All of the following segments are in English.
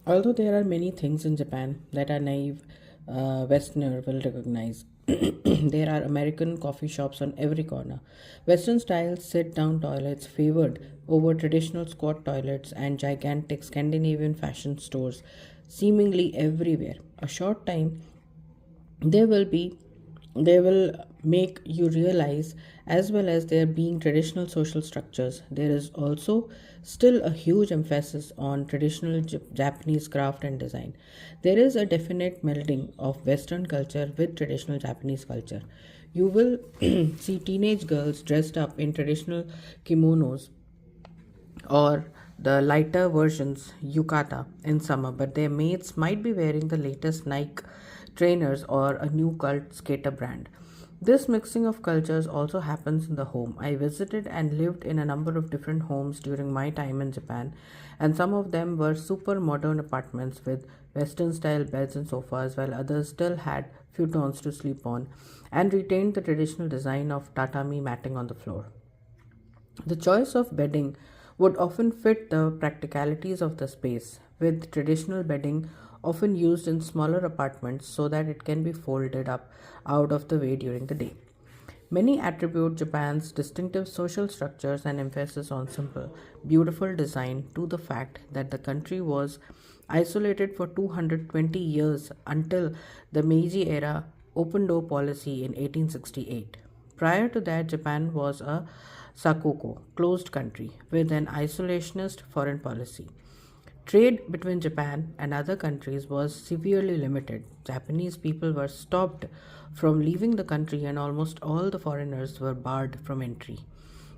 Although there are many things in Japan that a naive Westerner will recognize, there are American coffee shops on every corner. Western style sit down toilets favored over traditional squat toilets, and gigantic Scandinavian fashion stores seemingly everywhere. A short time they will be they will make you realize, as well as there being traditional social structures, there is also still a huge emphasis on traditional Japanese craft and design. There is a definite melding of Western culture with traditional Japanese culture. You will see teenage girls dressed up in traditional kimonos or the lighter versions yukata in summer, but their mates might be wearing the latest Nike trainers or a new cult skater brand. This mixing of cultures also happens in the home. I visited and lived in a number of different homes during my time in Japan, and some of them were super modern apartments with Western style beds and sofas, while others still had futons to sleep on and retained the traditional design of tatami matting on the floor. The choice of bedding would often fit the practicalities of the space, with traditional bedding often used in smaller apartments so that it can be folded up out of the way during the day. Many attribute Japan's distinctive social structures and emphasis on simple, beautiful design to the fact that the country was isolated for 220 years until the Meiji era open door policy in 1868. Prior to that, Japan was a Sakoko, closed country, with an isolationist foreign policy. Trade between Japan and other countries was severely limited. Japanese people were stopped from leaving the country, and almost all the foreigners were barred from entry.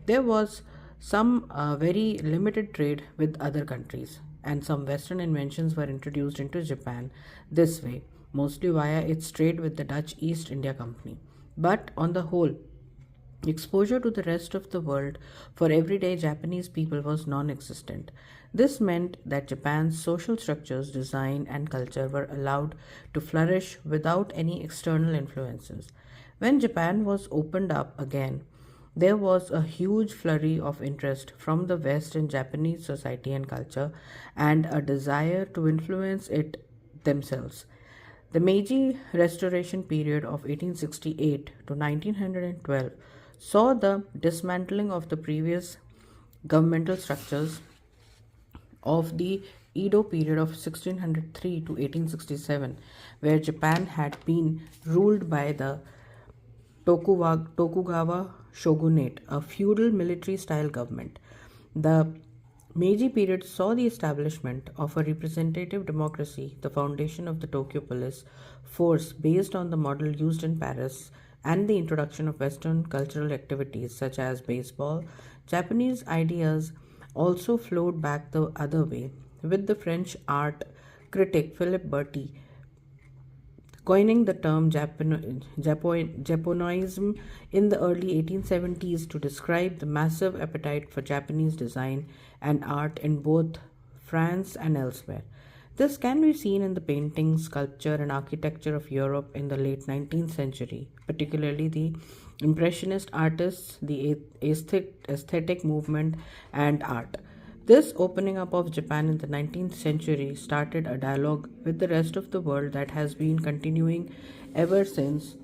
There was some very limited trade with other countries, and some Western inventions were introduced into Japan this way, mostly via its trade with the Dutch East India Company. But on the whole, exposure to the rest of the world for everyday Japanese people was non existent. This meant that Japan's social structures, design, and culture were allowed to flourish without any external influences. When Japan was opened up again, there was a huge flurry of interest from the West in Japanese society and culture, and a desire to influence it themselves. The Meiji Restoration period of 1868 to 1912 saw the dismantling of the previous governmental structures of the Edo period of 1603 to 1867, where Japan had been ruled by the Tokugawa shogunate, a feudal military style government. The Meiji period saw the establishment of a representative democracy, the foundation of the Tokyo police force based on the model used in Paris, and the introduction of Western cultural activities such as baseball. Japanese ideas also flowed back the other way, with the French art critic Philip Berti coining the term Japonism in the early 1870s to describe the massive appetite for Japanese design and art in both France and elsewhere. This can be seen in the painting, sculpture, and architecture of Europe in the late 19th century, particularly the Impressionist artists, the aesthetic movement, and art. This opening up of Japan in the 19th century started a dialogue with the rest of the world that has been continuing ever since.